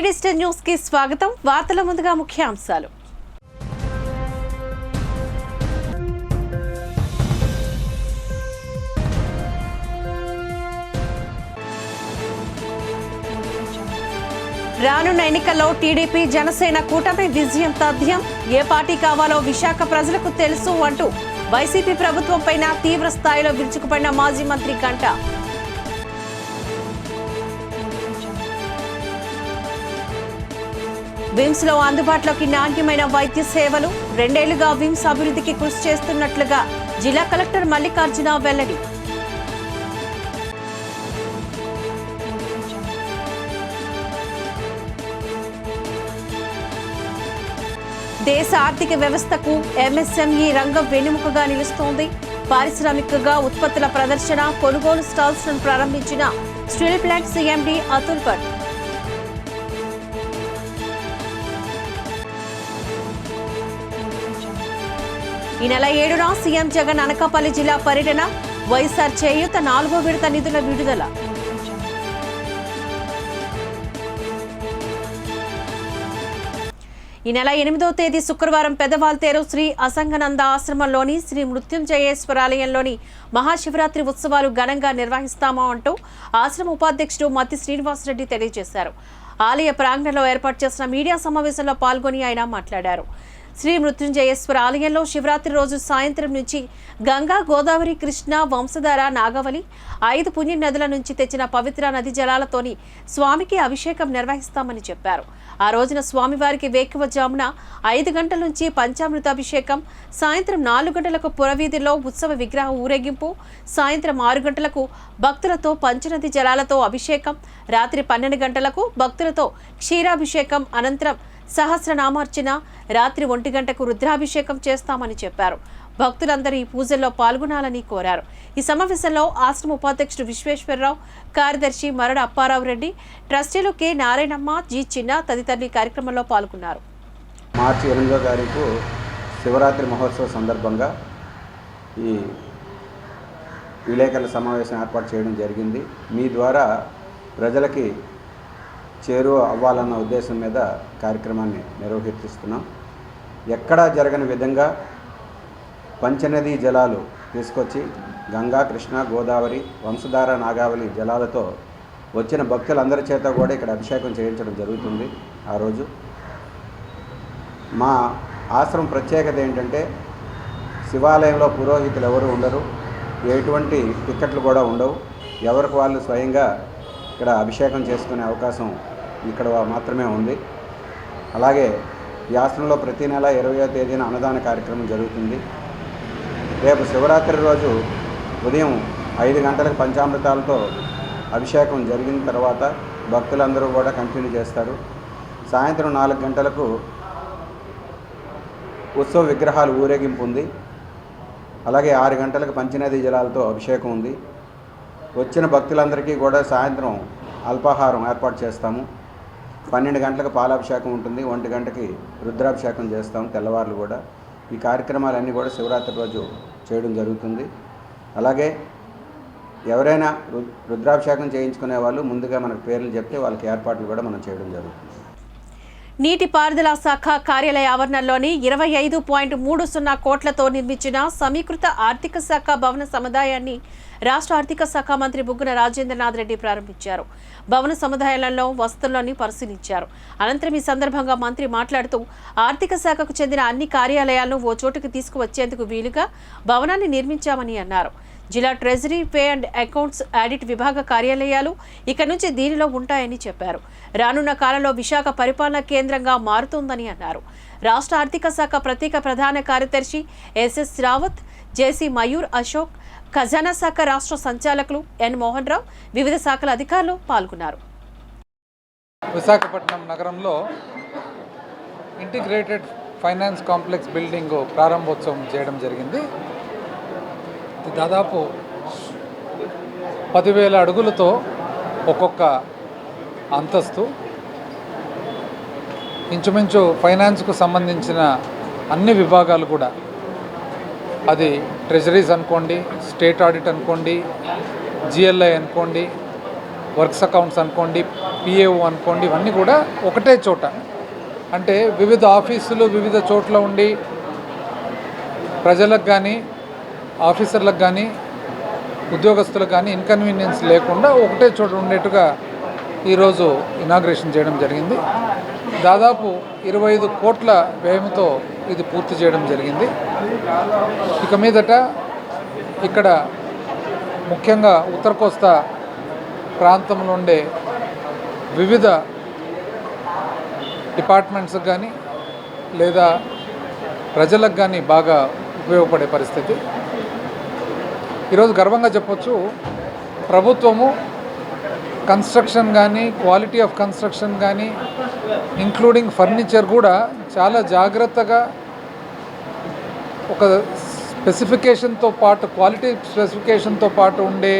Digital news కి స్వాగతం. వార్తల ముందుగా ముఖ్యాంశాలు. రానున్న ఎన్నికల్లో టీడీపీ జనసేన కూటమి విజయం తథ్యం. ఏ పార్టీ కావాలో విశాఖ ప్రజలకు తెలుసు అంటూ వైసీపీ ప్రభుత్వంపైన తీవ్ర స్థాయిలో విరుచుకుపడిన మాజీ మంత్రి గంట. విమ్స్ లో అందుబాటులోకి నాణ్యమైన వైద్య సేవలు. 2 ఏళ్లుగా విమ్స్ అభివృద్ధికి కృషి చేస్తున్నట్లుగా జిల్లా కలెక్టర్ మల్లికార్జున వెల్లడి. దేశ ఆర్థిక వ్యవస్థకు ఎంఎస్ఎంఈ రంగం వెన్నెముకగా నిలుస్తోంది. పారిశ్రామికంగా ఉత్పత్తుల ప్రదర్శన, కొనుగోలు స్టాల్స్ ను ప్రారంభించిన steel plant CMD Atul Bhatt. ఈ నెల 7న సీఎం జగన్ అనకాపల్లి జిల్లా పర్యటన. వైఎస్ఆర్ చేయూత 4వ విడత నిధుల విడుదల. ఈ నెల 8వ తేదీ శుక్రవారం పెదవాల్తేరు శ్రీ అసంగనంద ఆశ్రమంలోని శ్రీ మృత్యుంజయేశ్వరాలయంలోని మహాశివరాత్రి ఉత్సవాలు ఘనంగా నిర్వహిస్తామా అంటూ ఆశ్రమ ఉపాధ్యక్షుడు మత్తి శ్రీనివాసరెడ్డి తెలియజేశారు. ఆలయ ప్రాంగణంలో ఏర్పాటు చేసిన మీడియా సమావేశంలో పాల్గొని ఆయన మాట్లాడారు. శ్రీ మృత్యుంజయేశ్వర ఆలయంలో శివరాత్రి రోజు సాయంత్రం నుంచి గంగా, గోదావరి, కృష్ణ, వంశధార, నాగవలి 5 పుణ్య నదుల నుంచి తెచ్చిన పవిత్ర నది జలాలతోని స్వామికి అభిషేకం నిర్వహిస్తామని చెప్పారు. ఆ రోజున స్వామివారికి వేకువజామున 5 గంటల నుంచి పంచామృతాభిషేకం, సాయంత్రం 4 గంటలకు పురవీధిలో ఉత్సవ విగ్రహ ఊరేగింపు, సాయంత్రం 6 గంటలకు భక్తులతో పంచనది జలాలతో అభిషేకం, రాత్రి 12 గంటలకు భక్తులతో క్షీరాభిషేకం, అనంతరం సహస్రనామార్చన, రాత్రి 1 గంటకు రుద్రాభిషేకం చేస్తామని చెప్పారు. భక్తులందరూ ఈ పూజల్లో పాల్గొనాలని కోరారు. ఈ సమావేశంలో ఆశ్రమ ఉపాధ్యక్షుడు విశ్వేశ్వరరావు, కార్యదర్శి మరడ అప్పారావు రెడ్డి, ట్రస్టీలు కె నారాయణమ్మ, జి చిన్న తదితరులు కార్యక్రమంలో పాల్గొన్నారు. మార్చి 8వ తారీఖు శివరాత్రి మహోత్సవ సందర్భంగా ఈ విలేకరుల సమావేశం ఏర్పాటు చేయడం జరిగింది. మీ ద్వారా ప్రజలకి చేరువ అవ్వాలన్న ఉద్దేశం మీద కార్యక్రమాన్ని నిర్వహిస్తున్నాం. ఎక్కడా జరగని విధంగా పంచనదీ జలాలు తీసుకొచ్చి గంగా, కృష్ణ, గోదావరి, వంశధార, నాగావళి జలాలతో వచ్చిన భక్తులందరి చేత కూడా ఇక్కడ అభిషేకం చేయించడం జరుగుతుంది. ఆ రోజు మా ఆశ్రమం ప్రత్యేకత ఏంటంటే శివాలయంలో పురోహితులు ఎవరు ఉండరు, ఎటువంటి టిక్కెట్లు కూడా ఉండవు. ఎవరికి వాళ్ళు స్వయంగా ఇక్కడ అభిషేకం చేసుకునే అవకాశం ఇక్కడ మాత్రమే ఉంది. అలాగే ఈ ఆశ్రమంలో ప్రతి నెల 20వ తేదీన అన్నదాన కార్యక్రమం జరుగుతుంది. రేపు శివరాత్రి రోజు ఉదయం 5 గంటలకు పంచామృతాలతో అభిషేకం జరిగిన తర్వాత భక్తులందరూ కూడా కంటిన్యూ చేస్తారు. సాయంత్రం 4 గంటలకు ఉత్సవ విగ్రహాలు ఊరేగింపు ఉంది. అలాగే 6 గంటలకు పంచనదీ జలాలతో అభిషేకం ఉంది. వచ్చిన భక్తులందరికీ కూడా సాయంత్రం అల్పాహారం ఏర్పాటు చేస్తాము. 12 గంటలకు పాలాభిషేకం ఉంటుంది. 1 గంటకి రుద్రాభిషేకం చేస్తాము తెల్లవారులు కూడా. ఈ కార్యక్రమాలన్నీ కూడా శివరాత్రి రోజు చేయడం జరుగుతుంది. అలాగే ఎవరైనా రుద్రాభిషేకం చేయించుకునే వాళ్ళు ముందుగా మనకు పేర్లు చెప్తే వాళ్ళకి ఏర్పాట్లు కూడా మనం చేయడం జరుగుతుంది. నీటిపారుదల శాఖ కార్యాలయ ఆవరణలోని 25.30 కోట్లతో నిర్మించిన సమీకృత ఆర్థిక శాఖ భవన సముదాయాన్ని రాష్ట్ర ఆర్థిక శాఖ మంత్రి బుగ్గన రాజేంద్రనాథ్ రెడ్డి ప్రారంభించారు. భవన సముదాయాలలో వసతుల్లోని పరిశీలించారు. అనంతరం ఈ సందర్భంగా మంత్రి మాట్లాడుతూ ఆర్థిక శాఖకు చెందిన అన్ని కార్యాలయాలను ఓ చోటుకు తీసుకువచ్చేందుకు వీలుగా భవనాన్ని నిర్మించామని అన్నారు. జిల్లా treasury, pay and accounts, audit విభాగ కార్యాలయాలు ఇక నుంచి దీనిలో ఉంటాయని చెప్పారు. రానున్న కాలంలో విశాఖ పరిపాలనా కేంద్రంగా మారుతోందని అన్నారు. రాష్ట్ర ఆర్థిక శాఖ ప్రత్యేక ప్రధాన కార్యదర్శి ఎస్ఎస్ రావత్, జేసీ మయూర్ అశోక్, ఖజానా శాఖ రాష్ట్ర సంచాలకులు ఎన్ మోహన్ రావు, వివిధ శాఖల అధికారులు పాల్గొన్నారు. విశాఖపట్నం నగరంలో ఇంటిగ్రేటెడ్ ఫైనాన్స్ కాంప్లెక్స్ బిల్డింగ్ ప్రారంభోత్సవం చేయడం జరిగింది. దాదాపు 10,000 అడుగులతో ఒక్కొక్క అంతస్తు, ఇంచుమించు ఫైనాన్స్కు సంబంధించిన అన్ని విభాగాలు కూడా, అది ట్రెజరీస్ అనుకోండి, స్టేట్ ఆడిట్ అనుకోండి, జిఎల్ఐ అనుకోండి, వర్క్స్ అకౌంట్స్ అనుకోండి, పిఏఓ అనుకోండి, ఇవన్నీ కూడా ఒకటే చోట. అంటే వివిధ ఆఫీసులు వివిధ చోట్ల ఉండి ప్రజలకు కానీ ఆఫీసర్లకు కానీ ఉద్యోగస్తులకు కానీ ఇన్కన్వీనియన్స్ లేకుండా ఒకటే చోట ఉండేట్టుగా ఈరోజు ఇనాగ్రేషన్ చేయడం జరిగింది. దాదాపు 25 కోట్ల వ్యయంతో ఇది పూర్తి చేయడం జరిగింది. ఇక మీదట ఇక్కడ ముఖ్యంగా ఉత్తర కోస్తా ప్రాంతంలో ఉండే వివిధ డిపార్ట్మెంట్స్కి కానీ లేదా ప్రజలకు కానీ బాగా ఉపయోగపడే పరిస్థితి. ఈరోజు గర్వంగా చెప్పొచ్చు, ప్రభుత్వము కన్స్ట్రక్షన్ కానీ క్వాలిటీ ఆఫ్ కన్స్ట్రక్షన్ కానీ ఇంక్లూడింగ్ ఫర్నిచర్ కూడా చాలా జాగ్రత్తగా ఒక స్పెసిఫికేషన్తో పాటు క్వాలిటీ స్పెసిఫికేషన్తో పాటు ఉండే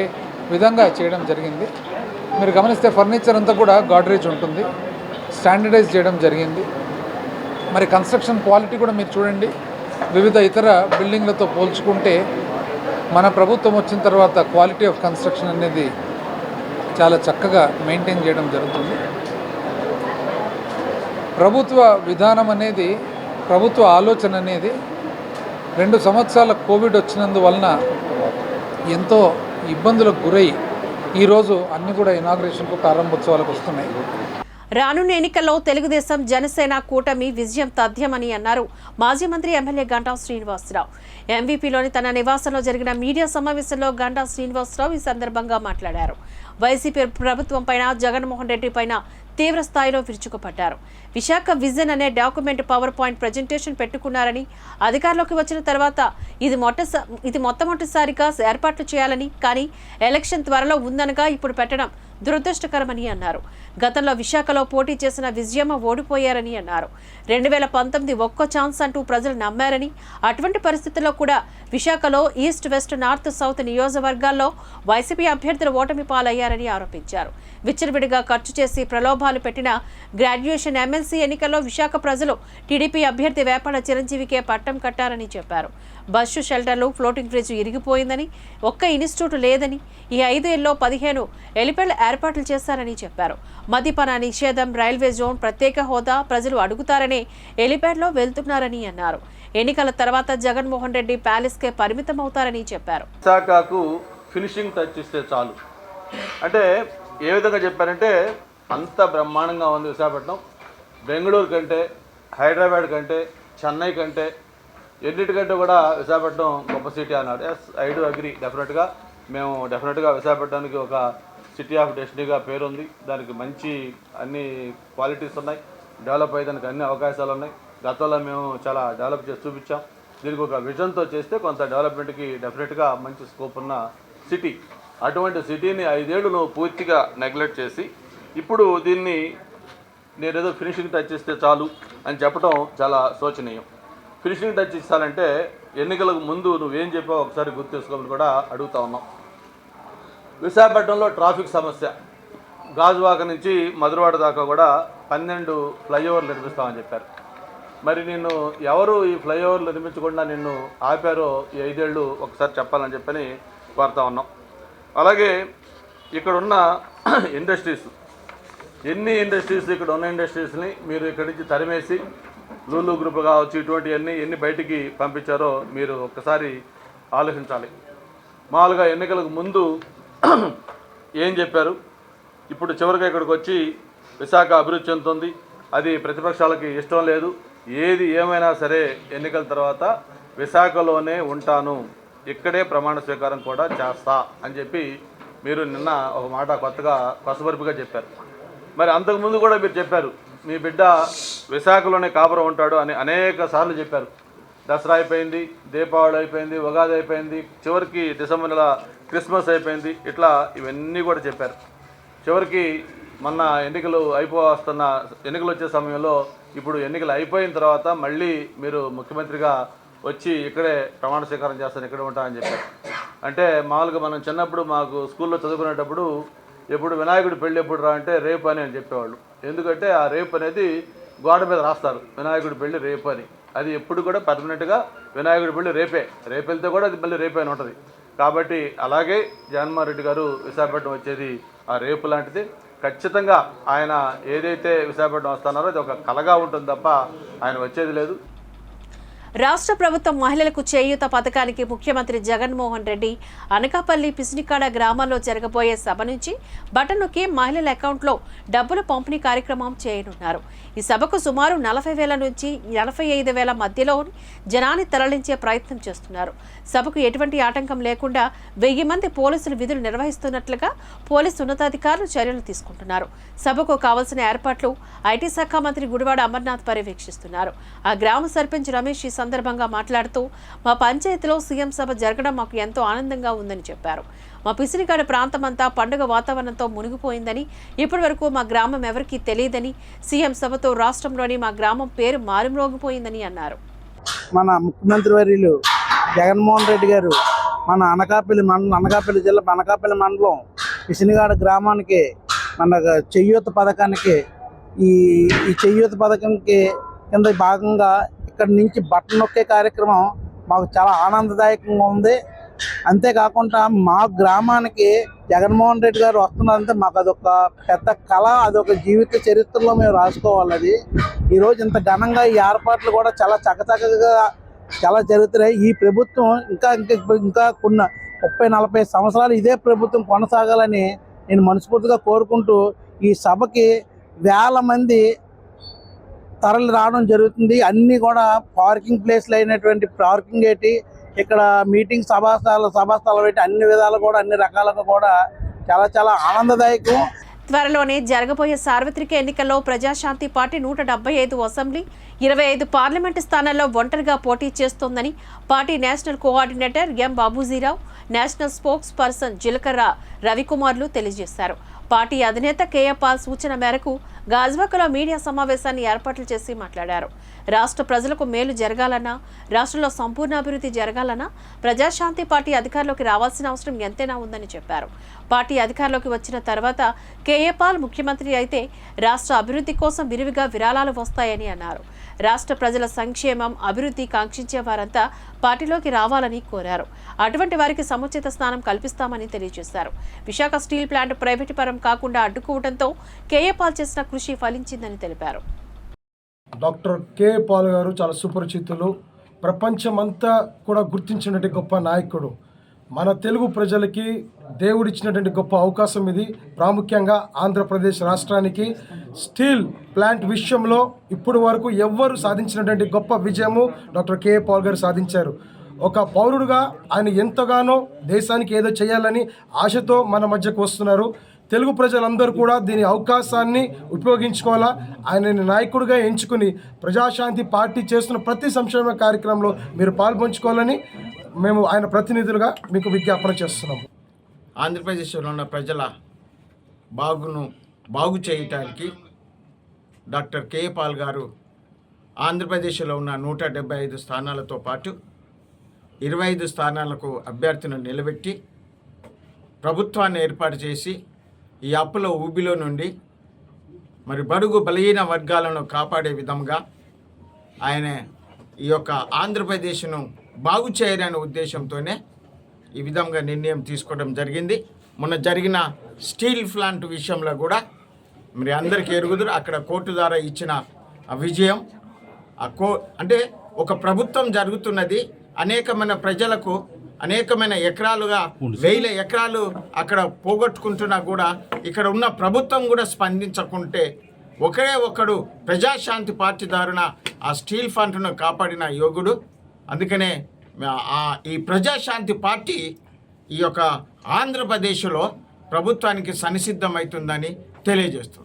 విధంగా చేయడం జరిగింది. మీరు గమనిస్తే ఫర్నిచర్ అంతా కూడా గాడ్రేజ్ ఉంటుంది, స్టాండర్డైజ్ చేయడం జరిగింది. మరి కన్స్ట్రక్షన్ క్వాలిటీ కూడా మీరు చూడండి, వివిధ ఇతర బిల్డింగ్లతో పోల్చుకుంటే మన ప్రభుత్వం వచ్చిన తర్వాత క్వాలిటీ ఆఫ్ కన్స్ట్రక్షన్ అనేది చాలా చక్కగా మెయింటైన్ చేయడం జరుగుతుంది. ప్రభుత్వ విధానం అనేది, ప్రభుత్వ ఆలోచన అనేది 2 సంవత్సరాల కోవిడ్ వచ్చినందువలన ఎంతో ఇబ్బందులకు గురై ఈరోజు అన్నీ కూడా ఇనాగ్రేషన్కు ప్రారంభోత్సవాలకు వస్తున్నాయి. రానున్న ఎన్నికల్లో తెలుగుదేశం జనసేన కూటమి విజయం తథ్యమని అన్నారు మాజీ మంత్రి ఎమ్మెల్యే గంటా శ్రీనివాసరావు. ఎంవీపీలోని తన నివాసంలో జరిగిన మీడియా సమావేశంలో గంటా శ్రీనివాసరావు ఈ సందర్భంగా మాట్లాడారు. వైసీపీ ప్రభుత్వం పైన జగన్మోహన్ రెడ్డి పైన తీవ్ర స్థాయిలో విరుచుకుపడ్డారు. విశాఖ విజన్ అనే డాక్యుమెంట్ పవర్ పాయింట్ ప్రజెంటేషన్ పెట్టుకున్నారని, అధికారంలోకి వచ్చిన తర్వాత ఇది మొట్టమొదటిసారిగా ఏర్పాట్లు చేయాలని, కానీ ఎలక్షన్ త్వరలో ఉందనగా ఇప్పుడు పెట్టడం దురదృష్టకరమని అన్నారు. గతంలో విశాఖలో పోటీ చేసిన విజయమ్మ ఓడిపోయారని అన్నారు. 2019 ఒక్కో ఛాన్స్ అంటూ ప్రజలు నమ్మారని, అటువంటి పరిస్థితుల్లో కూడా విశాఖలో ఈస్ట్, వెస్ట్, నార్త్, సౌత్ నియోజకవర్గాల్లో వైసీపీ అభ్యర్థులు ఓటమి పాలయ్యారని ఆరోపించారు. విచ్చలవిడిగా ఖర్చు చేసి ప్రలోభాలు పెట్టిన గ్రాడ్యుయేషన్ ఎమ్మెల్సీ ఎన్నికల్లో విశాఖ ప్రజలు టీడీపీ అభ్యర్థి వేపాడ చిరంజీవికే పట్టం కట్టారని చెప్పారు. బస్సు షెల్టర్లు, ఫ్లోటింగ్ బ్రిడ్జ్ ఇరిగిపోయిందని, ఒక్క ఇన్స్టిట్యూట్ లేదని, ఈ 5 ఏళ్లలో 15 ఎలిపెళ్ల ఏర్పాట్లు చేశారని చెప్పారు. మద్యపాన నిషేధం, రైల్వే జోన్, ప్రత్యేక హోదా ప్రజలు అడుగుతారనే ఎలిప్యాడ్లో వెళ్తున్నారని అన్నారు. ఎన్నికల తర్వాత జగన్మోహన్ రెడ్డి ప్యాలెస్కే పరిమితమవుతారని చెప్పారు. విశాఖకు ఫినిషింగ్ టచ్ ఇస్తే చాలు అంటే ఏ విధంగా చెప్పారంటే, అంత బ్రహ్మాండంగా ఉంది విశాఖపట్నం. బెంగళూరు కంటే, హైదరాబాద్ కంటే, చెన్నై కంటే ఎన్నిటికంటే కూడా విశాఖపట్నం గొప్ప సిటీ అన్నాడు. Yes, I do agree. మేము డెఫినెట్గా విశాఖపట్నానికి ఒక సిటీ ఆఫ్ డెస్టినీగా పేరుంది. దానికి మంచి అన్ని క్వాలిటీస్ ఉన్నాయి, డెవలప్ అయ్యేదానికి అన్ని అవకాశాలు ఉన్నాయి. గతంలో మేము చాలా డెవలప్ చేసి చూపించాం. దీనికి ఒక విజన్తో చేస్తే కొంత డెవలప్మెంట్కి డెఫినెట్గా మంచి స్కోప్ ఉన్న సిటీ. అటువంటి సిటీని 5 ఏళ్ళు నువ్వు పూర్తిగా నెగ్లెక్ట్ చేసి ఇప్పుడు దీన్ని నేనేదో ఫినిషింగ్ టచ్ ఇస్తే చాలు అని చెప్పడం చాలా శోచనీయం. ఫినిషింగ్ టచ్ ఇస్తానంటే ఎన్నికలకు ముందు నువ్వేం చెప్పావు ఒకసారి గుర్తు చేసుకోమని కూడా అడుగుతా ఉన్నాం. విశాఖపట్నంలో ట్రాఫిక్ సమస్య, గాజువాక నుంచి మధురవాడ దాకా కూడా 12 ఫ్లైఓవర్లు నిర్మిస్తామని చెప్పారు. మరి నిన్ను ఎవరు ఈ ఫ్లైఓవర్లు నిర్మించకుండా నిన్ను ఆపారో ఈ 5 ఏళ్ళు ఒకసారి చెప్పాలని చెప్పని కోరుతా ఉన్నాం. అలాగే ఇక్కడున్న ఇండస్ట్రీస్, ఎన్ని ఇండస్ట్రీస్ ఇక్కడ ఉన్న ఇండస్ట్రీస్ని మీరు ఇక్కడి నుంచి తరిమేసి లూలు గ్రూప్ కావచ్చు ఇటువంటివన్నీ ఎన్ని బయటికి పంపించారో మీరు ఒక్కసారి ఆలోచించాలి. మామూలుగా ఎన్నికలకు ముందు ఏం చెప్పారు, ఇప్పుడు చివరిగా ఇక్కడికి వచ్చి విశాఖ అభివృద్ధి చెందుతుంది, అది ప్రతిపక్షాలకి ఇష్టం లేదు, ఏది ఏమైనా సరే ఎన్నికల తర్వాత విశాఖలోనే ఉంటాను, ఇక్కడే ప్రమాణ స్వీకారం కూడా చేస్తా అని చెప్పి మీరు నిన్న ఒక మాట కొత్తగా కొసబరుపుగా చెప్పారు. మరి అంతకుముందు కూడా మీరు చెప్పారు మీ బిడ్డ విశాఖలోనే కాపురం ఉంటాడు అని అనేక సార్లు చెప్పారు. దసరా అయిపోయింది, దీపావళి అయిపోయింది, ఉగాది అయిపోయింది, చివరికి డిసెంబర్ నెల క్రిస్మస్ అయిపోయింది, ఇట్లా ఇవన్నీ కూడా చెప్పారు. చివరికి మొన్న ఎన్నికలు వచ్చే సమయంలో ఇప్పుడు ఎన్నికలు అయిపోయిన తర్వాత మళ్ళీ మీరు ముఖ్యమంత్రిగా వచ్చి ఇక్కడే ప్రమాణ స్వీకారం చేస్తాను, ఇక్కడే ఉంటానని చెప్పారు. అంటే మామూలుగా మనం చిన్నప్పుడు మాకు స్కూల్లో చదువుకునేటప్పుడు ఎప్పుడు వినాయకుడి పెళ్ళి ఎప్పుడు రా అంటే రేపు అని చెప్పేవాళ్ళు. ఎందుకంటే ఆ రేపు అనేది గోడ మీద రాస్తారు, వినాయకుడి పెళ్ళి రేపు అని. అది ఎప్పుడు కూడా పర్మనెంట్గా వినాయకుడి పెళ్ళి రేపే, రేపు వెళ్తే కూడా అది మళ్ళీ రేపే అని ఉంటుంది. కాబట్టి అలాగే జగన్మోహన్ రెడ్డి గారు విశాఖపట్నం వచ్చేది ఆ రేపు లాంటిది. ఖచ్చితంగా ఆయన ఏదైతే విశాఖపట్నం వస్తున్నారో అది ఒక కలగా ఉంటుంది తప్ప ఆయన వచ్చేది లేదు. రాష్ట్ర ప్రభుత్వం మహిళలకు చేయూత పథకానికి ముఖ్యమంత్రి జగన్మోహన్ రెడ్డి అనకాపల్లి పిసినికాడ గ్రామాల్లో జరగబోయే సభ నుంచి బటన్ నొక్కి మహిళల అకౌంట్లో డబ్బులు పంపిణీ కార్యక్రమం చేయనున్నారు. ఈ సభకు సుమారు 40,000 నుంచి 45,000 మధ్యలో జనాన్ని తరలించే ప్రయత్నం చేస్తున్నారు. సభకు ఎటువంటి ఆటంకం లేకుండా 1000 మంది పోలీసులు విధులు నిర్వహిస్తున్నట్లుగా పోలీసు ఉన్నతాధికారులు చర్యలు తీసుకుంటున్నారు. సభకు కావాల్సిన ఏర్పాట్లు ఐటీ శాఖ మంత్రి గుడివాడ అమర్నాథ్ పర్యవేక్షిస్తున్నారు. ఆ గ్రామ సర్పంచ్ రమేష్ ఈ సందర్భంగా మాట్లాడుతూ మా పంచాయతీలో సీఎం సభ జరగడం మాకు ఎంతో ఆనందంగా ఉందని చెప్పారు. మా పిసినికాడ ప్రాంతమంతా పండుగ వాతావరణంతో మునిగిపోయిందని, ఇప్పటి వరకు మా గ్రామం ఎవరికీ తెలియదని, సీఎం సభతో రాష్ట్రంలోని మా గ్రామం పేరు మారుమ్రోగిపోయిందని అన్నారు. మన ముఖ్యమంత్రి వర్యులు జగన్మోహన్ రెడ్డి గారు మన అనకాపల్లి జిల్లా అనకాపల్లి మండలం పిసినిగాడ గ్రామానికి మన చేయూత పథకానికి ఈ చేయూత పథకంకి కింద భాగంగా ఇక్కడ నుంచి బటన్ నొక్కే కార్యక్రమం మాకు చాలా ఆనందదాయకంగా ఉంది. అంతేకాకుండా మా గ్రామానికి జగన్మోహన్ రెడ్డి గారు వస్తున్నారంటే మాకు అదొక పెద్ద కళ, అదొక జీవిత చరిత్రలో మేము రాసుకోవాలి. అది ఈరోజు ఇంత ఘనంగా ఈ ఏర్పాట్లు కూడా చాలా చకచకగా చాలా జరుగుతున్నాయి. ఈ ప్రభుత్వం ఇంకా కొన్ని 30-40 సంవత్సరాలు ఇదే ప్రభుత్వం కొనసాగాలని నేను మనస్ఫూర్తిగా కోరుకుంటూ ఈ సభకి 1000 మంది తరలి రావడం జరుగుతుంది. అన్నీ కూడా పార్కింగ్ ప్లేస్లు అయినటువంటి పార్కింగ్ ఏంటి, ఇక్కడ మీటింగ్ సభాస్థలం ఏంటి, అన్ని విధాలు కూడా అన్ని రకాలుగా కూడా చాలా చాలా ఆనందదాయకం. త్వరలోనే జరగబోయే సార్వత్రిక ఎన్నికల్లో ప్రజాశాంతి పార్టీ 175 అసెంబ్లీ 25 పార్లమెంటు స్థానాల్లో ఒంటరిగా పోటీ చేస్తోందని party national coordinator M Babujirao, national spokesperson Jilakarra రవికుమార్లు తెలియజేశారు. పార్టీ అధినేత కేఏ పాల్ సూచన మేరకు గాజ్వాకలో మీడియా సమావేశాన్ని ఏర్పాట్లు చేసి మాట్లాడారు. రాష్ట్ర ప్రజలకు మేలు జరగాలన్నా, రాష్ట్రంలో సంపూర్ణ అభివృద్ధి జరగాలన్నా ప్రజాశాంతి పార్టీ అధికారంలోకి రావాల్సిన అవసరం ఎంతైనా ఉందని చెప్పారు. పార్టీ అధికారంలోకి వచ్చిన తర్వాత కేఏ పాల్ ముఖ్యమంత్రి అయితే రాష్ట్ర అభివృద్ధి కోసం విరివిగా విరాళాలు వస్తాయని అన్నారు. రాష్ట్ర ప్రజల సంక్షేమం, అభివృద్ధి కాంక్షించే వారంతా పార్టీలోకి రావాలని కోరారు. అటువంటి వారికి సముచిత స్థానం కల్పిస్తామని తెలియజేశారు. విశాఖ స్టీల్ ప్లాంట్ ప్రైవేటు పరం కాకుండా అడ్డుకోవడంతో కేఏ పాల్ చేసిన కృషి ఫలించిందని తెలిపారు. డాక్టర్ కేఏ పాల్ గారు చాలా సుపరిచితులు, ప్రపంచమంతా కూడా గుర్తించినటువంటి గొప్ప నాయకుడు. మన తెలుగు ప్రజలకి దేవుడిచ్చినటువంటి గొప్ప అవకాశం ఇది. ప్రాముఖ్యంగా ఆంధ్రప్రదేశ్ రాష్ట్రానికి స్టీల్ ప్లాంట్ విషయంలో ఇప్పుడు వరకు ఎవ్వరు సాధించినటువంటి గొప్ప విజయము డాక్టర్ కేఏ పాల్ గారు సాధించారు. ఒక పౌరుడుగా ఆయన ఎంతగానో దేశానికి ఏదో చేయాలని ఆశతో మన మధ్యకు వస్తున్నారు. తెలుగు ప్రజలందరూ కూడా దీని అవకాశాన్ని ఉపయోగించుకోవాలా. ఆయనని నాయకుడిగా ఎంచుకుని ప్రజాశాంతి పార్టీ చేస్తున్న ప్రతి సంక్షేమ కార్యక్రమంలో మీరు పాల్పంచుకోవాలని మేము ఆయన ప్రతినిధులుగా మీకు విజ్ఞాపన చేస్తున్నాము. ఆంధ్రప్రదేశ్లో ఉన్న ప్రజల బాగు చేయటానికి డాక్టర్ కేఏ పాల్ గారు ఆంధ్రప్రదేశ్లో ఉన్న 175 స్థానాలతో పాటు 25 స్థానాలకు అభ్యర్థులను నిలబెట్టి ప్రభుత్వాన్ని ఏర్పాటు చేసి ఈ అప్పుల ఊబిలో నుండి మరి బడుగు బలహీన వర్గాలను కాపాడే విధంగా ఆయన ఈ యొక్క ఆంధ్రప్రదేశ్ను బాగు చేయాలనే ఉద్దేశంతోనే ఈ విధంగా నిర్ణయం తీసుకోవడం జరిగింది. మొన్న జరిగిన స్టీల్ ప్లాంట్ విషయంలో కూడా మరి అందరికీ ఎరుగుదురు, అక్కడ కోర్టు ద్వారా ఇచ్చిన విజయం. అంటే ఒక ప్రభుత్వం జరుగుతున్నది, అనేకమైన ప్రజలకు అనేకమైన ఎకరాలుగా 1000 ఎకరాలు అక్కడ పోగొట్టుకుంటున్నా కూడా ఇక్కడ ఉన్న ప్రభుత్వం కూడా స్పందించకుంటే ఒకడు ప్రజాశాంతి పార్టీ దారుణ ఆ స్టీల్ ప్లాంట్ను కాపాడిన యోగుడు. అందుకనే ఈ ప్రజాశాంతి పార్టీ ఈ యొక్క ఆంధ్రప్రదేశ్లో ప్రభుత్వానికి సన్నిసిద్ధమవుతుందని తెలియజేస్తుంది.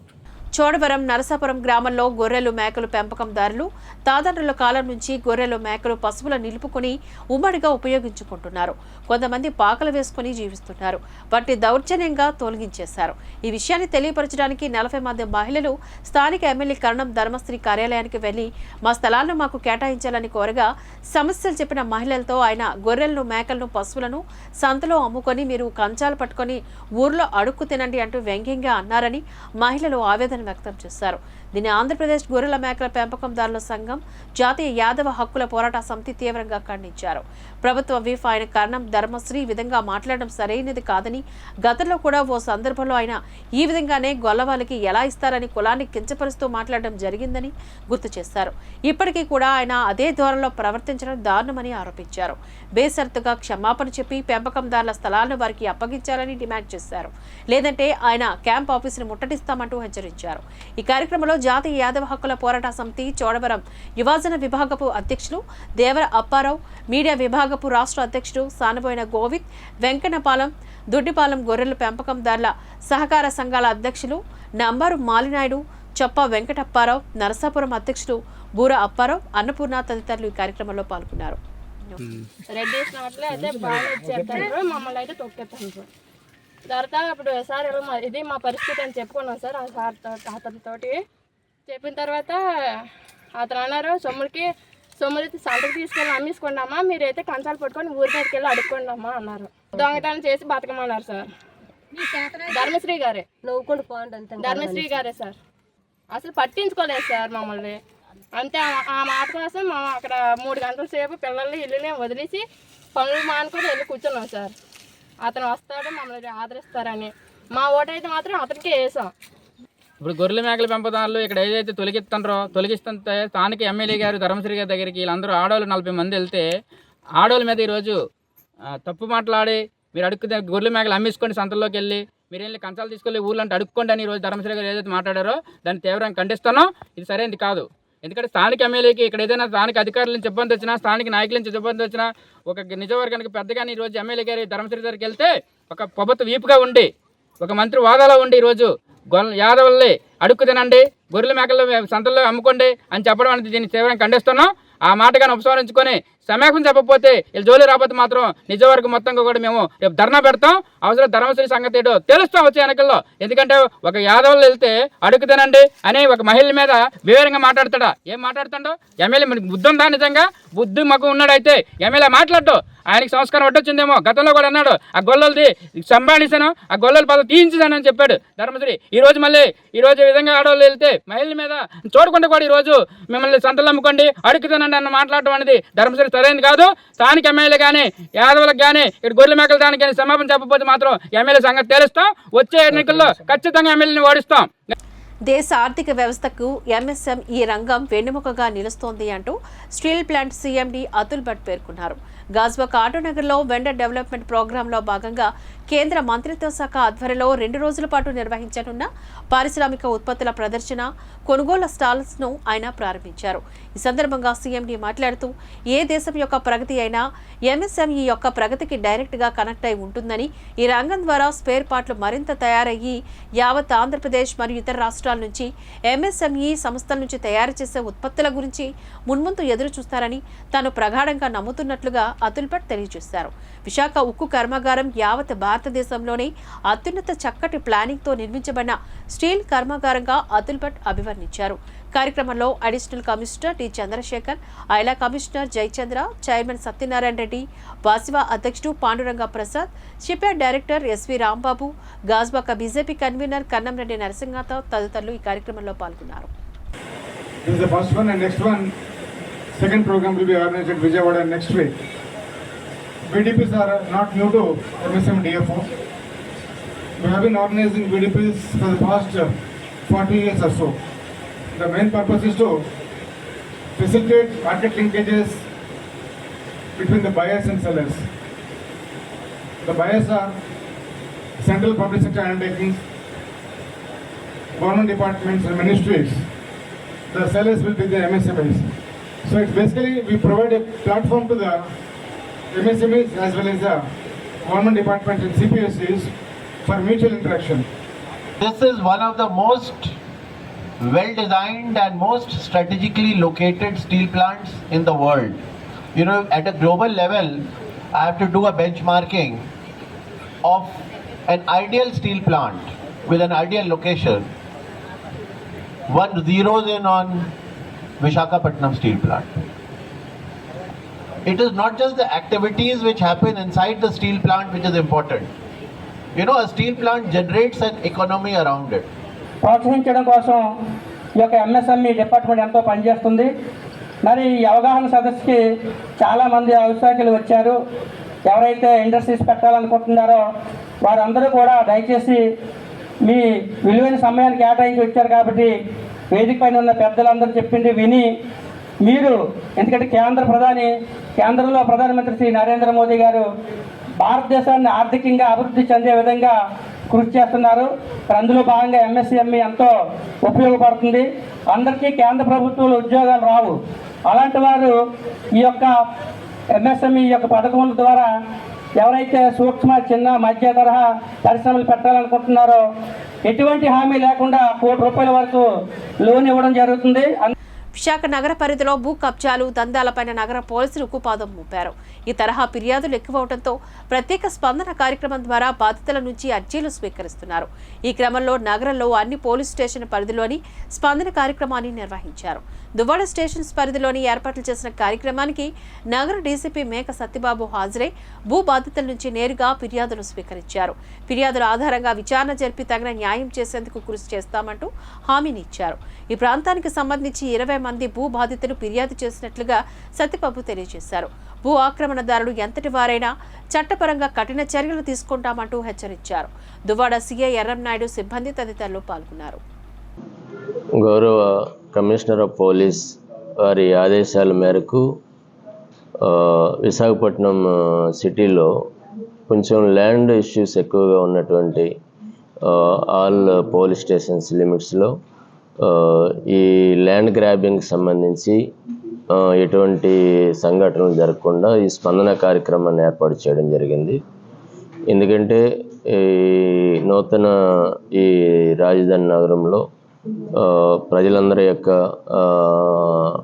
చోడవరం నరసాపురం గ్రామంలో గొర్రెలు మేకలు పెంపకందారులు తాతరుల కాలం నుంచి గొర్రెలు మేకలు పశువుల నిలుపుకొని ఉమ్మడిగా ఉపయోగించుకుంటున్నారు. కొంతమంది పాకలు వేసుకుని జీవిస్తున్నారు. వాటిని దౌర్జన్యంగా తొలగించేశారు. ఈ విషయాన్ని తెలియపరచడానికి 40 మంది మహిళలు స్థానిక ఎమ్మెల్యే కరణం ధర్మశ్రీ కార్యాలయానికి వెళ్లి మా స్థలాలను మాకు కేటాయించాలని కోరగా సమస్యలు చెప్పిన మహిళలతో ఆయన గొర్రెలను మేకలను పశువులను సంతలో అమ్ముకొని మీరు కంచాలు పట్టుకొని ఊర్లో అడుక్కు తినండి అంటూ వ్యంగ్యంగా అన్నారని మహిళలు ఆవేదన వ్యక్తం చేశారు. దీన్ని ఆంధ్రప్రదేశ్ గొర్రెల మేకల పెంపకందారుల సంఘం, జాతీయ యాదవ హక్కుల పోరాట సమితి తీవ్రంగా ఖండించారు. ప్రభుత్వ విఫ్ ఆయన కారణం ధర్మశ్రీ ఈ విధంగా మాట్లాడడం సరైనది కాదని, గతంలో కూడా ఓ సందర్భంలో ఆయన ఈ విధంగానే గొల్లవాళ్ళకి ఎలా ఇస్తారని కులాన్ని కించపరుస్తూ మాట్లాడడం జరిగిందని గుర్తు చేశారు. ఇప్పటికీ కూడా ఆయన అదే ధోరణిలో ప్రవర్తించడం దారుణమని ఆరోపించారు. బేషరతుగా క్షమాపణ చెప్పి పెంపకందారుల స్థలాలను వారికి అప్పగించాలని డిమాండ్ చేశారు. లేదంటే ఆయన క్యాంప్ ఆఫీసును ముట్టడిస్తామంటూ హెచ్చరించారు. ఈ కార్యక్రమంలో జాతీయ యాదవ హక్కుల పోరాట సమితి చోడవరం యువజన విభాగపు అధ్యక్షులు దేవర అప్పారావు, మీడియా విభాగపు రాష్ట్ర అధ్యక్షుడు సానబోయిన గోవింద్, వెంకన్నపాలెం, దొడ్డిపాలెం గొర్రెల పెంపకందారుల సహకార సంఘాల అధ్యక్షులు నంబరు మాలినాయుడు, చొప్ప వెంకటప్పారావు, నరసాపురం అధ్యక్షుడు బూర అప్పారావు, అన్నపూర్ణ తదితరులు ఈ కార్యక్రమంలో పాల్గొన్నారు. రెడ్డి వేసినట్లే అయితే బాగా ఇచ్చేస్తారు, మమ్మల్ని అయితే తొక్కేస్తారు. తర్వాత అప్పుడు సార్ ఇది మా పరిస్థితి అని చెప్పుకున్నాం సార్ ఆ సార్తో, అతనితోటి చెప్పిన తర్వాత అతను అన్నారు, సొమ్ములకి సంతకు తీసుకెళ్ళి అమ్మేసుకున్నామా, మీరైతే కంచాలు పట్టుకొని ఊరి మీదకి వెళ్ళి అడుక్కోండమ్మా అన్నారు. దొంగతనం చేసి బతకమన్నారు సార్. ధర్మశ్రీ గారే, ధర్మశ్రీ గారే సార్. అసలు పట్టించుకోలేదు సార్ మమ్మల్ని. అంతే ఆ మాట కోసం మేము అక్కడ 3 గంటల సేపు పిల్లల్ని ఇల్లునే వదిలేసి పనులు మానుకొని వెళ్ళి కూర్చున్నాం సార్. అతను వస్తాడు, మమ్మల్ని ఆదరిస్తారని మా ఓటైతే మాత్రం అతనికే వేసాం. ఇప్పుడు గొర్రెల మేకల పెంపదారులు ఇక్కడ ఏదైతే తొలగిస్తుంటే స్థానిక ఎమ్మెల్యే గారు ధర్మశ్రీ గారి దగ్గరికి వీళ్ళందరూ ఆడవాళ్ళు 40 మంది వెళ్తే ఆడవాళ్ళ మీద ఈరోజు తప్పు మాట్లాడి మీరు అడుక్కుతే గొర్రెల మేకలు అమ్మేసుకోండి, సంతల్లోకి వెళ్ళి మీరు వెళ్ళి కంచాలు తీసుకెళ్ళి ఊళ్ళో అంటే అడుక్కోండి అని ఈరోజు ధర్మశ్రీ గారు ఏదైతే మాట్లాడారో దాన్ని తీవ్రంగా ఖండిస్తున్నాం. ఇది సరైనది కాదు. ఎందుకంటే స్థానిక ఎమ్మెల్యేకి ఇక్కడ ఏదైనా స్థానిక అధికారుల నుంచి ఇబ్బంది వచ్చినా, స్థానిక నాయకుల నుంచి ఇబ్బంది వచ్చినా, ఒక నిజవర్గానికి పెద్దగానే ఈరోజు ఎమ్మెల్యే గారి ధర్మశ్రీ దగ్గరికి వెళ్తే ఒక ప్రభుత్వ వీపుగా ఉండి, ఒక మంత్రి వాదాలో ఉండి ఈరోజు యాదవుల్ని అడుక్కు తినండి, గొర్రెల మేకలు సంతల్లో అమ్ముకోండి అని చెప్పడం అనేది దీన్ని తీవ్రంగా ఖండిస్తున్నాం. ఆ మాటగానే ఉపసంహరించుకొని సమయాసం చెప్పకపోతే వీళ్ళు జోలి రాకపోతే మాత్రం నిజవర్గం మొత్తంగా కూడా మేము రేపు ధర్నా పెడతాం. అవసరం ధర్మశ్రీ సంగతి ఏంటో తెలుస్తాం వచ్చే ఎన్నికల్లో. ఎందుకంటే ఒక యాదవులు వెళ్తే అడుగు తినండి అని ఒక మహిళ మీద వివరంగా మాట్లాడతాడా? ఏం మాట్లాడుతాడో? ఎమ్మెల్యే మనకి బుద్ధి ఉందా? నిజంగా బుద్ధి మాకు ఉన్నాడైతే ఎమ్మెల్యే మాట్లాడు. ఆయనకి సంస్కారం అడ్డొచ్చిందేమో. గతంలో కూడా అన్నాడు, ఆ గొల్లలది సంపాదించాను, ఆ గొల్లల పదవి తీయించాను అని చెప్పాడు ధర్మశ్రీ. ఈరోజు మళ్ళీ ఈరోజు ఈ విధంగా ఆడవాళ్ళు వెళ్తే మహిళల మీద చూడకుండా కూడా ఈరోజు మిమ్మల్ని సంతలు అమ్ముకోండి, అడుగుతానండి అన్న మాట్లాడటం అనేది ధర్మశ్రీ సరైనది కాదు. స్థానిక ఎమ్మెల్యే కానీ యాదవులకు కానీ ఇక్కడ గొర్రెల మేకల దానికి కానీ సమాపన చెప్పకపోతే మాత్రం ఎమ్మెల్యే సంగతి తెలుస్తాం. వచ్చే ఎన్నికల్లో ఖచ్చితంగా ఎమ్మెల్యేని ఓడిస్తాం. దేశ ఆర్థిక వ్యవస్థకు ఎంఎస్ఎంఈ రంగం వెన్నెముకగా నిలుస్తోంది అంటూ steel plant CMD Atul Bhatt పేర్కొన్నారు. గాజ్వాక్ ఆటోనగర్లో వెండర్ డెవలప్మెంట్ ప్రోగ్రాంలో భాగంగా కేంద్ర మంత్రిత్వ శాఖ ఆధ్వర్యంలో 2 రోజుల పాటు నిర్వహించనున్న పారిశ్రామిక ఉత్పత్తుల ప్రదర్శన, కొనుగోళ్ల స్టాల్స్ను ఆయన ప్రారంభించారు. ఈ సందర్భంగా సీఎండీ మాట్లాడుతూ, ఏ దేశం యొక్క ప్రగతి అయినా ఎంఎస్ఎంఈ యొక్క ప్రగతికి డైరెక్ట్గా కనెక్ట్ అయి ఉంటుందని, ఈ రంగం ద్వారా స్పేర్ పార్ట్లు మరింత తయారయ్యి యావత్ ఆంధ్రప్రదేశ్ మరియు ఇతర రాష్ట్రాల నుంచి ఎంఎస్ఎంఈ సంస్థల నుంచి తయారు చేసే ఉత్పత్తుల గురించి మున్ముందు ఎదురు చూస్తారని తాను ప్రగాఢంగా నమ్ముతున్నట్లుగా అతుల్ భట్ తెలియజేశారు. విశాఖ ఉక్కు కర్మాగారం యావత్ భారతదేశంలోనే అత్యున్నత చక్కటి ప్లానింగ్తో నిర్మించబడిన స్టీల్ కర్మాగారంగా అతుల్ భట్ అభివర్ణించారు. కార్యక్రమంలో additional commissioner T Chandrasekhar, IALA commissioner Jayachandra, chairman Satyanarayana Reddy, వాసివా అధ్యక్షుడు Panduranga Prasad, shipyard director SV Rambabu, Gajuwaka BJP convener Kannamreddy నరసింహతో తదితరులు ఈ కార్యక్రమంలో పాల్గొన్నారు. Second program will be organized at Vijayawada next week. VDPs are not new to MSM DFO. We have been organizing VDPs for the past 40 years or so. The main purpose is to facilitate market linkages between the buyers and sellers. The buyers are central public sector undertakings, government departments and ministries. The sellers will be the MSMEs. So it's basically we provide a platform to the MSMEs as well as the government department and CPSCs for mutual interaction. This is one of the most well-designed and most strategically located steel plants in the world. You know, at a global level, I have to do a benchmarking of an ideal steel plant with an ideal location. One zeroes in on Visakhapatnam steel plant. It is not just the activities which happen inside the steel plant which is important. You know, a steel plant generates an economy around it. ప్రోత్సహించడం కోసం ఈ యొక్క MSME department ఎంతో పనిచేస్తుంది. మరి ఈ అవగాహన సదస్సుకి చాలామంది ఔత్సాహికులు వచ్చారు. ఎవరైతే ఇండస్ట్రీస్ పెట్టాలనుకుంటున్నారో వారందరూ కూడా దయచేసి మీ విలువైన సమయాన్ని కేటాయించి వచ్చారు కాబట్టి వేదిక పైన ఉన్న పెద్దలందరూ చెప్పింది విని మీరు, ఎందుకంటే కేంద్రంలో ప్రధానమంత్రి శ్రీ నరేంద్ర మోదీ గారు భారతదేశాన్ని ఆర్థికంగా అభివృద్ధి చెందే విధంగా కృషి చేస్తున్నారు. అందులో భాగంగా ఎంఎస్ఎంఈ ఎంతో ఉపయోగపడుతుంది. అందరికీ కేంద్ర ప్రభుత్వంలో ఉద్యోగాలు రావు. అలాంటి వారు ఈ యొక్క ఎంఎస్ఎంఈ యొక్క పథకం ద్వారా ఎవరైతే సూక్ష్మ, చిన్న, మధ్య తరహా పరిశ్రమలు పెట్టాలనుకుంటున్నారో ఎటువంటి హామీ లేకుండా ₹1 కోటి వరకు లోన్ ఇవ్వడం జరుగుతుంది. విశాఖ నగర పరిధిలో భూ కబ్జాలు, దందాలపైన నగర పోలీసులు ఉక్కుపాదం మోపారు. ఈ తరహా ఫిర్యాదులు ఎక్కువవడంతో ప్రత్యేక స్పందన కార్యక్రమం ద్వారా బాధితుల నుంచి అర్జీలు స్వీకరిస్తున్నారు. ఈ క్రమంలో నగరంలో అన్ని పోలీస్ స్టేషన్ పరిధిలోని స్పందన కార్యక్రమాన్ని నిర్వహించారు. దువ్వాడ స్టేషన్స్ పరిధిలోని ఏర్పాట్లు చేసిన కార్యక్రమానికి నగర డీసీపీ మేక సత్యబాబు హాజరై భూ బాధితుల నుంచి నేరుగా ఫిర్యాదులు స్వీకరించారు. ఫిర్యాదుల ఆధారంగా విచారణ జరిపి తగిన న్యాయం చేసేందుకు కృషి చేస్తామంటూ హామీనిచ్చారు. ఈ ప్రాంతానికి సంబంధించి 20 మంది భూ బాధితులు ఫిర్యాదు చేసినట్లుగా సత్యబాబు తెలియజేశారు. భూ ఆక్రమణదారులు ఎంతటి వారైనా చట్టపరంగా కఠిన చర్యలు తీసుకుంటామంటూ హెచ్చరించారు. దువ్వాడ సీఐ ఎర్రంనాయుడు, సిబ్బంది తదితరులు పాల్గొన్నారు. గౌరవ కమిషనర్ ఆఫ్ పోలీస్ వారి ఆదేశాల మేరకు విశాఖపట్నం సిటీలో కొంచెం ల్యాండ్ ఇష్యూస్ ఎక్కువగా ఉన్నటువంటి ఆల్ పోలీస్ స్టేషన్స్ లిమిట్స్లో ఈ ల్యాండ్ గ్రాబింగ్కి సంబంధించి ఎటువంటి సంఘటనలు జరగకుండా ఈ స్పందన కార్యక్రమాన్ని ఏర్పాటు చేయడం జరిగింది. ఎందుకంటే ఈ నూతన ఈ రాజధాని నగరంలో ప్రజలందరి యొక్క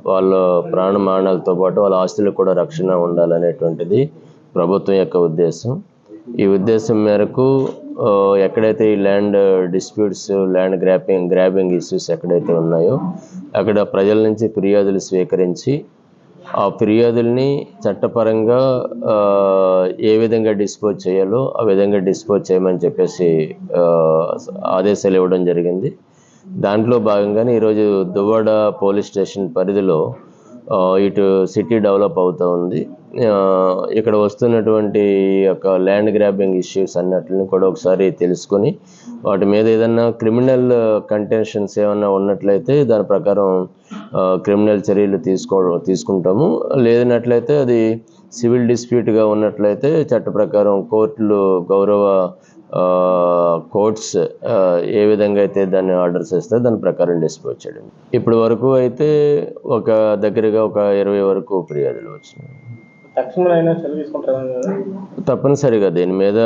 వాళ్ళ ప్రాణమానాలతో పాటు వాళ్ళ ఆస్తులకు కూడా రక్షణ ఉండాలనేటువంటిది ప్రభుత్వం యొక్క ఉద్దేశం. ఈ ఉద్దేశం మేరకు ఎక్కడైతే ఈ land disputes, land grabbing issues ఎక్కడైతే ఉన్నాయో అక్కడ ప్రజల నుంచి ఫిర్యాదులు స్వీకరించి ఆ ఫిర్యాదుల్ని చట్టపరంగా ఏ విధంగా డిస్పోజ్ చేయాలో ఆ విధంగా డిస్పోజ్ చేయమని చెప్పేసి ఆదేశాలు ఇవ్వడం జరిగింది. దాంట్లో భాగంగానే ఈరోజు దువ్వాడ పోలీస్ స్టేషన్ పరిధిలో ఇటు సిటీ డెవలప్ అవుతూ ఉంది. ఇక్కడ వస్తున్నటువంటి యొక్క ల్యాండ్ గ్రాబింగ్ ఇష్యూస్ అన్నిటిని కూడా ఒకసారి తెలుసుకొని వాటి మీద ఏదన్నా క్రిమినల్ కంటెన్షన్స్ ఏమన్నా ఉన్నట్లయితే దాని ప్రకారం క్రిమినల్ చర్యలు తీసుకుంటాము. లేదన్నట్లయితే అది సివిల్ డిస్ప్యూట్గా ఉన్నట్లయితే చట్ట ప్రకారం కోర్టులు, గౌరవ కోర్ట్స్ ఏ విధంగా అయితే దాన్ని ఆర్డర్స్ ఇస్తే దాని ప్రకారం డిస్పోజ్ చేయడం. ఇప్పటి వరకు అయితే దగ్గరగా ఒక 20 వరకు ఫిర్యాదులు వచ్చినాయి. తప్పనిసరిగా దీని మీద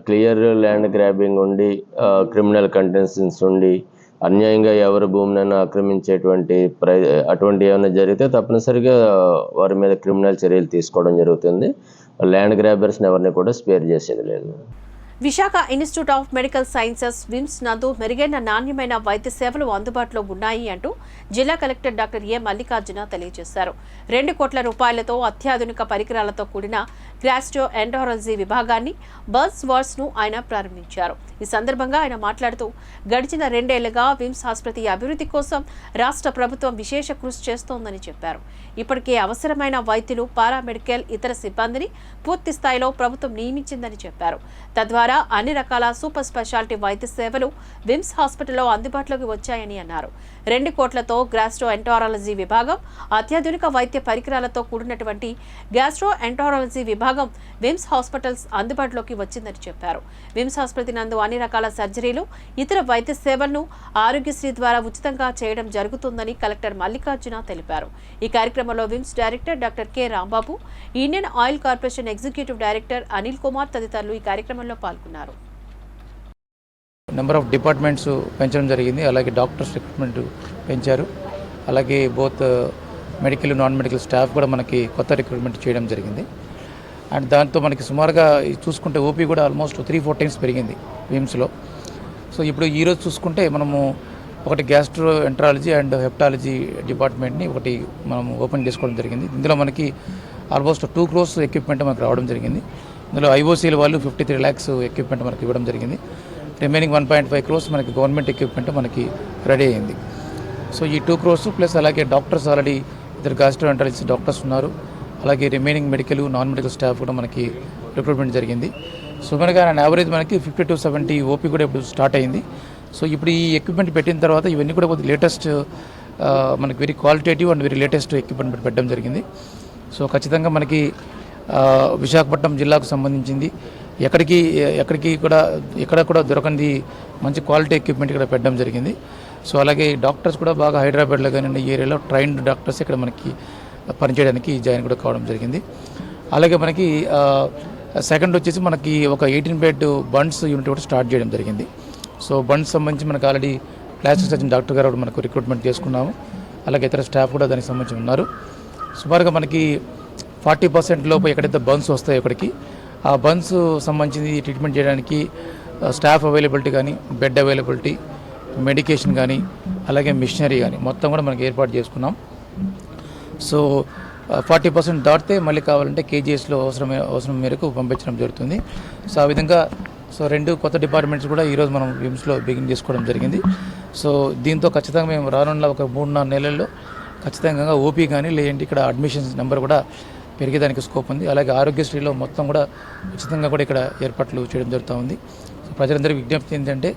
క్లియర్ ల్యాండ్ గ్రాబింగ్ ఉండి, క్రిమినల్ కంటెన్షన్స్ ఉండి, అన్యాయంగా ఎవరి భూమినైనా ఆక్రమించేటువంటి అటువంటి ఏమైనా జరిగితే తప్పనిసరిగా వారి మీద క్రిమినల్ చర్యలు తీసుకోవడం జరుగుతుంది. ల్యాండ్ గ్రాబర్స్ని ఎవరిని కూడా స్పేర్ చేసేది లేదు. Visakha Institute of Medical Sciences VIMS నందు మెరుగైన నాణ్యమైన వైద్య సేవలు అందుబాటులో ఉన్నాయి అంటూ జిల్లా కలెక్టర్ డాక్టర్ ఏ మల్లికార్జున తెలియజేశారు. 2 కోట్ల రూపాయలతో అత్యాధునిక పరికరాలతో కూడిన గ్యాస్ట్రో ఎంటరాలజీ విభాగాన్ని, బర్న్స్ వార్డ్స్ను ఆయన ప్రారంభించారు. ఈ సందర్భంగా ఆయన మాట్లాడుతూ గడిచిన 2 ఏళ్లుగా విమ్స్ ఆసుపత్రి అభివృద్ధి కోసం రాష్ట్ర ప్రభుత్వం విశేష కృషి చేస్తోందని చెప్పారు. ఇప్పటికే అవసరమైన వైద్యులు, పారామెడికల్, ఇతర సిబ్బందిని పూర్తి స్థాయిలో ప్రభుత్వం నియమించిందని చెప్పారు. తద్వారా అన్ని రకాల సూపర్ స్పెషాలిటీ వైద్య సేవలు విమ్స్ హాస్పిటల్లో అందుబాటులోకి వచ్చాయని అన్నారు. 2 కోట్లతో గ్యాస్ట్రో ఎంటరాలజీ విభాగం, అత్యాధునిక వైద్య పరికరాలతో కూడినటువంటి గ్యాస్ట్రో ఎంటరాలజీ విభాగం విమ్స్ హాస్పిటల్స్ అందుబాటులోకి వచ్చిందని చెప్పారు. విమ్స్ ఆసుపత్రి నందు అన్ని రకాల సర్జరీలు, ఇతర వైద్య సేవలను ఆరోగ్యశ్రీ ద్వారా ఉచితంగా చేయడం జరుగుతుందని కలెక్టర్ మల్లికార్జున తెలిపారు. ఈ కార్యక్రమంలో VIMS director doctor K Rambabu, Indian Oil Corporation executive director Anil Kumar తదితరులు ఈ కార్యక్రమంలో పాల్గొన్నారు. నెంబర్ ఆఫ్ డిపార్ట్మెంట్స్ పెంచడం జరిగింది. అలాగే డాక్టర్స్ రిక్రూట్మెంట్ పెంచారు. అలాగే both medical, non medical staff కూడా మనకి కొత్త రిక్రూట్మెంట్ చేయడం జరిగింది. అండ్ దాంతో మనకి సుమారుగా చూసుకుంటే ఓపీ కూడా ఆల్మోస్ట్ 3-4 టైమ్స్ పెరిగింది విమ్స్లో. సో ఇప్పుడు ఈరోజు చూసుకుంటే మనము ఒకటి గ్యాస్ట్రో ఎంటరాలజీ అండ్ హెపటాలజీ డిపార్ట్మెంట్ని ఒకటి మనం ఓపెన్ చేసుకోవడం జరిగింది. ఇందులో మనకి ఆల్మోస్ట్ 2 crores ఎక్విప్మెంట్ మనకు రావడం జరిగింది. ఇందులో ఐఓసీల వాళ్ళు 53 lakhs ఎక్విప్మెంట్ మనకి ఇవ్వడం జరిగింది. రిమైనింగ్ 1.5 crores మనకి గవర్నమెంట్ ఎక్విప్మెంట్ మనకి రెడీ అయింది. సో ఈ 2 crores ప్లస్ అలాగే డాక్టర్స్ ఆల్రెడీ ఇద్దరు గ్యాస్ట్రోఎంటరాలజిస్ట్ డాక్టర్స్ ఉన్నారు. అలాగే remaining medical non medical staff కూడా మనకి రిక్రూట్మెంట్ జరిగింది. సో మనకి ఆన్ యావరేజ్ మనకి 50 to 70 ఓపీ కూడా ఇప్పుడు స్టార్ట్ అయింది. సో ఇప్పుడు ఈ ఎక్విప్మెంట్ పెట్టిన తర్వాత ఇవన్నీ కూడా కొద్దిగా లేటెస్ట్ మనకి very qualitative and very latest equipment పెట్టడం జరిగింది. సో ఖచ్చితంగా మనకి విశాఖపట్నం జిల్లాకు సంబంధించింది ఎక్కడికి కూడా ఎక్కడ కూడా దొరకంది మంచి క్వాలిటీ ఎక్విప్మెంట్ ఇక్కడ పెట్టడం జరిగింది. సో అలాగే డాక్టర్స్ కూడా బాగా హైదరాబాద్లో కానీ ఈ ఏరియాలో ట్రైన్డ్ డాక్టర్స్ ఇక్కడ మనకి పనిచేయడానికి జాయిన్ కూడా కావడం జరిగింది. అలాగే మనకి సెకండ్ వచ్చేసి మనకి ఒక 18-bed బండ్స్ యూనిట్ కూడా స్టార్ట్ చేయడం జరిగింది. సో బండ్స్ సంబంధించి మనకు ఆల్రెడీ ప్లాస్టిక్ సర్జన్ డాక్టర్ గారు కూడా మనకు రిక్రూట్మెంట్ చేసుకున్నాము. అలాగే ఇతర స్టాఫ్ కూడా దానికి సంబంధించి ఉన్నారు. సుమారుగా మనకి 40% లోపు ఎక్కడైతే బండ్స్ వస్తాయో ఇక్కడికి ఆ బండ్స్ సంబంధించి ట్రీట్మెంట్ చేయడానికి స్టాఫ్ అవైలబిలిటీ కానీ బెడ్ అవైలబిలిటీ మెడికేషన్ కానీ అలాగే మిషనరీ కానీ మొత్తం కూడా మనకి ఏర్పాటు చేసుకున్నాం. సో 40% దాటితే మళ్ళీ కావాలంటే కేజీఎస్లో అవసరం మేరకు పంపించడం జరుగుతుంది. సో ఆ విధంగా 2 కొత్త డిపార్ట్మెంట్స్ కూడా ఈరోజు మనం విమ్స్లో బిగిన్ చేసుకోవడం జరిగింది. సో దీంతో ఖచ్చితంగా మేము రానున్న ఒక 3-4 నెలల్లో ఖచ్చితంగా ఓపీ కానీ లేదంటే ఇక్కడ అడ్మిషన్స్ నెంబర్ కూడా పెరిగేదానికి స్కోప్ ఉంది. అలాగే ఆరోగ్యశ్రీలో మొత్తం కూడా ఉచితంగా కూడా ఇక్కడ ఏర్పాట్లు చేయడం జరుగుతూ ఉంది. సో ప్రజలందరికీ విజ్ఞప్తి ఏంటంటే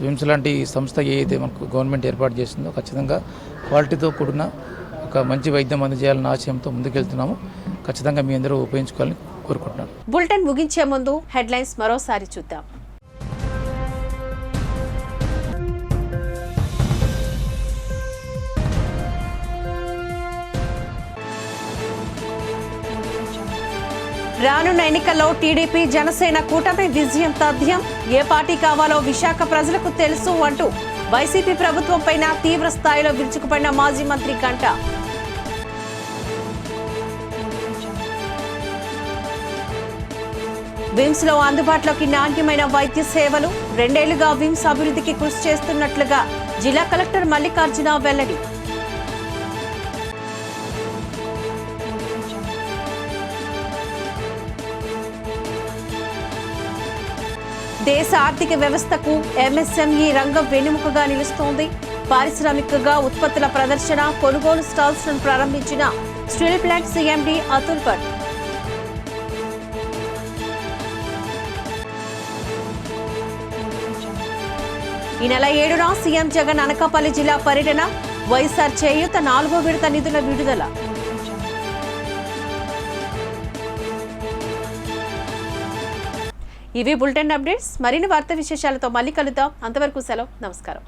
విమ్స్ లాంటి సంస్థ ఏదైతే మనకు గవర్నమెంట్ ఏర్పాటు చేస్తుందో ఖచ్చితంగా క్వాలిటీతో కూడిన ఒక మంచి వైద్యం అందజేయాలన్న ఆశయంతో ముందుకెళ్తున్నాము. ఖచ్చితంగా మీ అందరూ ఉపయోగించుకోవాలని కోరుకుంటున్నాను. బులెటిన్ ముగించే ముందు హెడ్లైన్స్ మరోసారి చూద్దాం. రానున్న ఎన్నికల్లో టీడీపీ జనసేన కూటమి విజయం తథ్యం. ఏ పార్టీ కావాలో విశాఖ ప్రజలకు తెలుసు అంటూ వైసీపీ ప్రభుత్వంపైన తీవ్ర స్థాయిలో విరుచుకుపడిన మాజీ మంత్రి గంట. విమ్స్ లో అందుబాటులోకి నాణ్యమైన వైద్య సేవలు. 2 ఏళ్లుగా విమ్స్ అభివృద్ధికి కృషి చేస్తున్నట్లుగా జిల్లా కలెక్టర్ మల్లికార్జున వెల్లడి. దేశ ఆర్థిక వ్యవస్థకు ఎంఎస్ఎంఈ రంగం వెన్నెముకగా నిలుస్తోంది. పారిశ్రామికంగా ఉత్పత్తుల ప్రదర్శన కొనుగోలు స్టాల్స్ ను ప్రారంభించిన steel plant CMD Atul Bhatt. ఈ నెల 7న సీఎం జగన్ అనకాపల్లి జిల్లా పర్యటన. వైఎస్ఆర్ చేయూత 4వ విడత నిధుల విడుదల. ఇవి బులెటిన్ అప్డేట్స్. మరిన్ని వార్తా విశేషాలతో మళ్ళీ కలుద్దాం. అంతవరకు సెలవు. నమస్కారం.